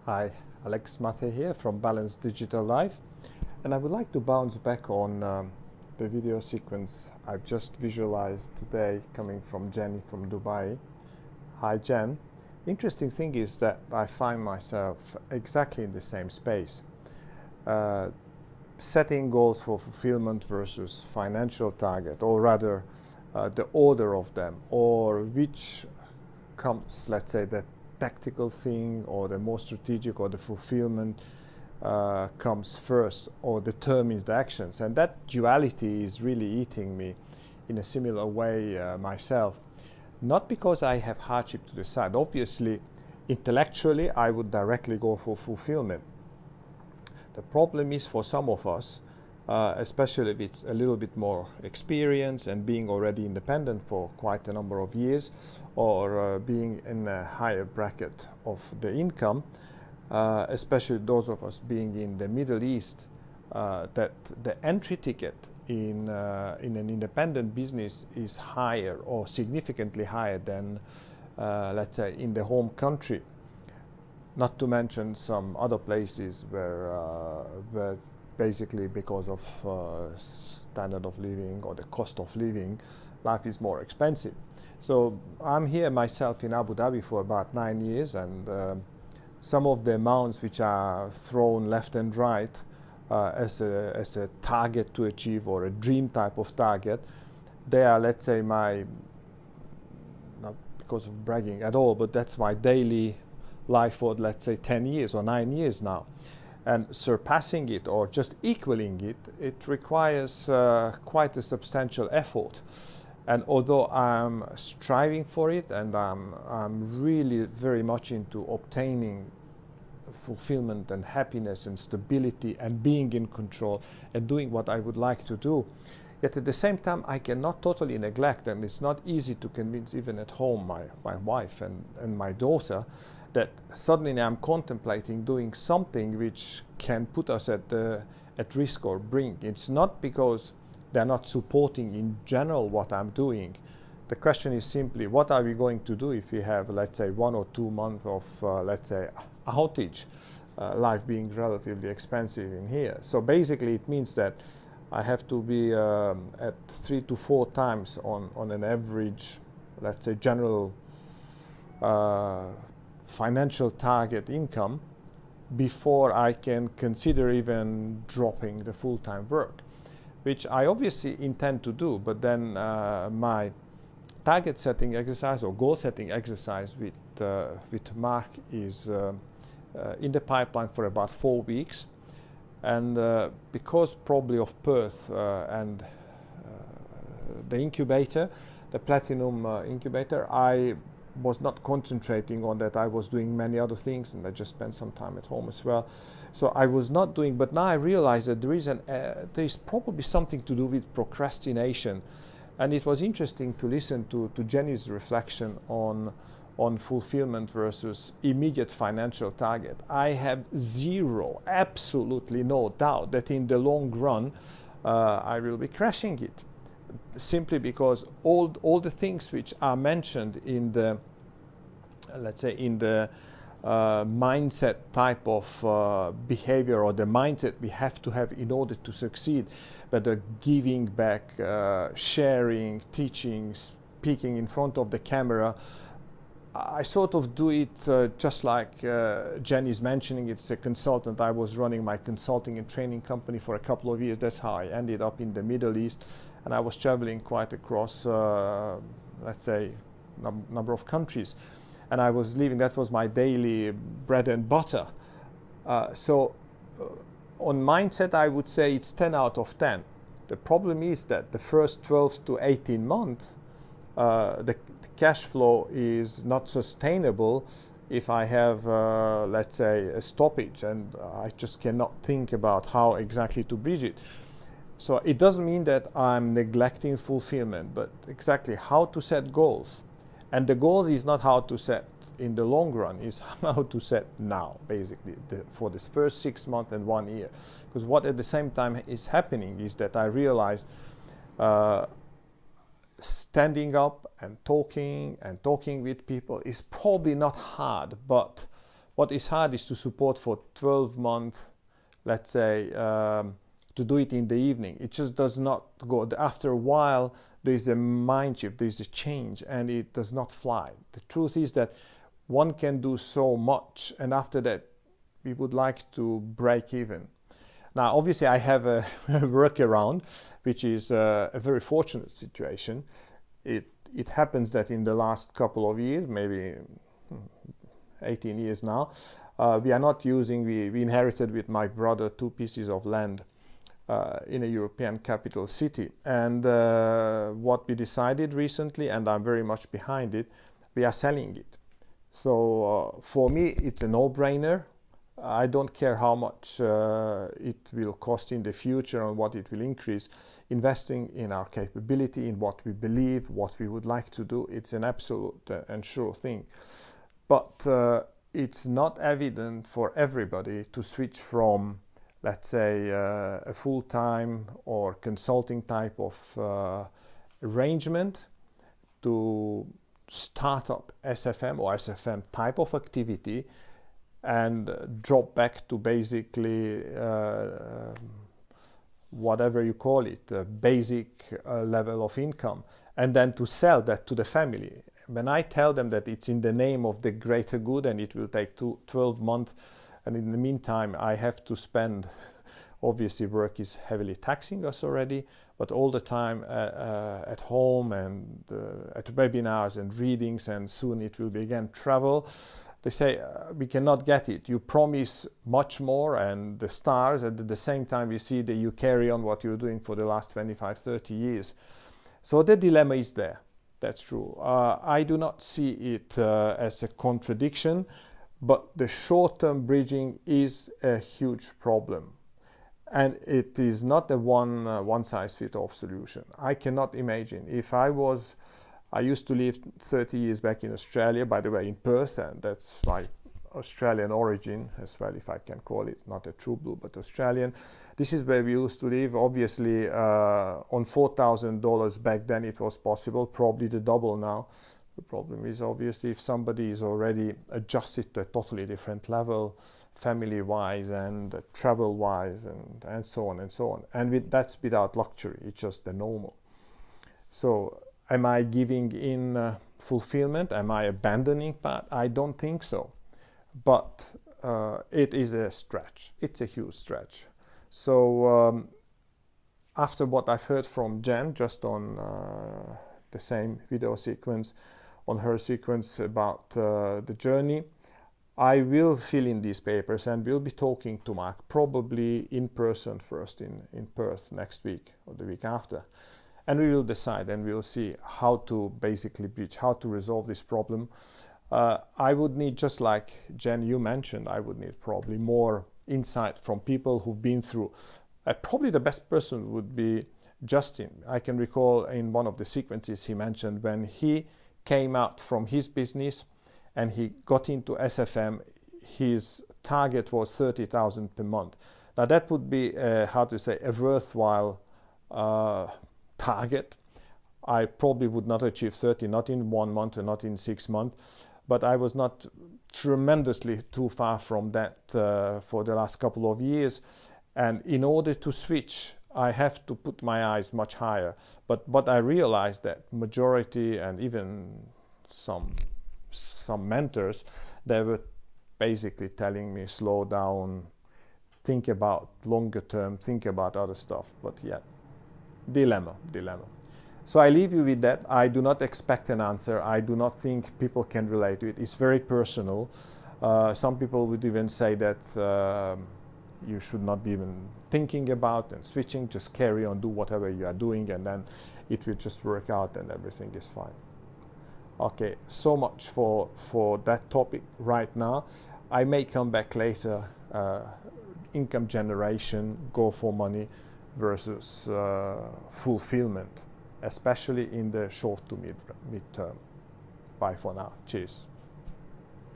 Hi, Matthey here from Balanced Digital Life, and I would like to bounce back on the video sequence I've just visualized today coming from Jenny from Dubai. Hi Jen. Interesting thing is that I find myself exactly in the same space. Setting goals for fulfillment versus financial target, or rather the order of them, or which comes, let's say, the tactical thing or the more strategic, or the fulfillment comes first or determines the actions. And that duality is really eating me in a similar way myself. Not because I have hardship to decide. Obviously, intellectually, I would directly go for fulfillment. The problem is for some of us, especially if it's a little bit more experience and being already independent for quite a number of years, or being in a higher bracket of the income, especially those of us being in the Middle East, that the entry ticket in an independent business is higher or significantly higher than, let's say, in the home country. Not to mention some other places where basically because of standard of living or the cost of living, life is more expensive. So I'm here myself in Abu Dhabi for about 9 years, and some of the amounts which are thrown left and right as a target to achieve, or a dream type of target, they are, let's say, not because of bragging at all, but that's my daily life for, let's say, 10 years or 9 years now. And surpassing it or just equaling it, it requires quite a substantial effort. And although I'm striving for it, and I'm really very much into obtaining fulfillment and happiness and stability and being in control and doing what I would like to do, yet at the same time I cannot totally neglect, and it's not easy to convince even at home my wife and my daughter, that suddenly I'm contemplating doing something which can put us at risk or brink. It's not because they're not supporting in general what I'm doing. The question is simply, what are we going to do if we have, let's say, 1 or 2 months of, let's say, outage, life being relatively expensive in here. So basically it means that I have to be at 3 to 4 times on an average, let's say, general financial target income before I can consider even dropping the full-time work, which I obviously intend to do. But then my target setting exercise or goal setting exercise with Mark is in the pipeline for about 4 weeks, and because probably of Perth and the incubator, the platinum incubator, I was not concentrating on that. I was doing many other things, and I just spent some time at home as well. So I was not doing, but now I realize that there is probably something to do with procrastination. And it was interesting to listen to Jenny's reflection on fulfillment versus immediate financial target. I have absolutely no doubt that in the long run I will be crashing it, simply because all the things which are mentioned in the, let's say, in the mindset type of behavior, or the mindset we have to have in order to succeed, whether giving back, sharing, teaching, speaking in front of the camera, I sort of do it just like Jenny's mentioning. It's a consultant. I was running my consulting and training company for a couple of years. That's how I ended up in the Middle East, and I was traveling quite across, let's say, number of countries, and I was living. That was my daily bread and butter. So on mindset, I would say it's 10 out of 10. The problem is that the first 12 to 18 months, the cash flow is not sustainable if I have, let's say, a stoppage, and I just cannot think about how exactly to bridge it. So it doesn't mean that I'm neglecting fulfillment, but exactly how to set goals. And the goals is not how to set in the long run, is how to set now, basically, for this first 6 months and 1 year. Because what at the same time is happening is that I realize standing up and talking with people is probably not hard, but What is hard is to support for 12 months, let's say, to do it in the evening. It just does not go. After a while, there is a mind shift, there is a change, and it does not fly. The truth is that one can do so much, and after that, we would like to break even. Now, obviously, I have a workaround, which is a very fortunate situation. It happens that in the last couple of years, maybe 18 years now, we are not using, we inherited with my brother 2 pieces of land in a European capital city. And what we decided recently, and I'm very much behind it, we are selling it. So for me, it's a no-brainer. I don't care how much it will cost in the future and what it will increase. Investing in our capability, in what we believe, what we would like to do, it's an absolute and sure thing. But it's not evident for everybody to switch from, let's say, a full-time or consulting type of arrangement to startup SFM or SFM type of activity and drop back to basically whatever you call it, the basic level of income, and then to sell that to the family. When I tell them that it's in the name of the greater good and it will take 12 months, and in the meantime I have to spend, obviously work is heavily taxing us already, but all the time at home and at webinars and readings, and soon it will be again travel. They say, we cannot get it. You promise much more and the stars, and at the same time we see that you carry on what you're doing for the last 25, 30 years. So the dilemma is there. That's true. I do not see it as a contradiction, but the short-term bridging is a huge problem. And it is not a one-size-fits-all solution. I cannot imagine if I used to live 30 years back in Australia, by the way, in Perth, and that's my Australian origin as well, if I can call it, not a true blue, but Australian. This is where we used to live. Obviously, on $4,000 back then it was possible, probably the double now. The problem is obviously if somebody is already adjusted to a totally different level, family-wise and travel-wise and so on and so on. And that's without luxury, it's just the normal. So am I giving in fulfillment? Am I abandoning that? I don't think so. But it is a stretch. It's a huge stretch. So after what I've heard from Jen, just on the same video sequence, on her sequence about the journey, I will fill in these papers and we'll be talking to Mark, probably in person first in Perth next week or the week after. And we will decide and we'll see how to basically bridge, how to resolve this problem. I would need, just like Jen, you mentioned, I would need probably more insight from people who've been through. Probably the best person would be Justin. I can recall in one of the sequences he mentioned when he came out from his business and he got into SFM, his target was 30,000 per month. Now that would be, how to say, a worthwhile target. I probably would not achieve 30, not in 1 month and not in 6 months, but I was not tremendously too far from that for the last couple of years. And in order to switch, I have to put my eyes much higher. But I realized that majority and even some mentors, they were basically telling me, slow down, think about longer term, think about other stuff. But yeah, dilemma. So I leave you with that. I do not expect an answer. I do not think people can relate to it. It's very personal. Some people would even say that you should not be even thinking about and switching, just carry on, do whatever you are doing, and then it will just work out and everything is fine. Okay, so much for that topic right now. I may come back later. Income generation, go for money versus fulfillment, especially in the short to mid-term. Bye for now. Cheers.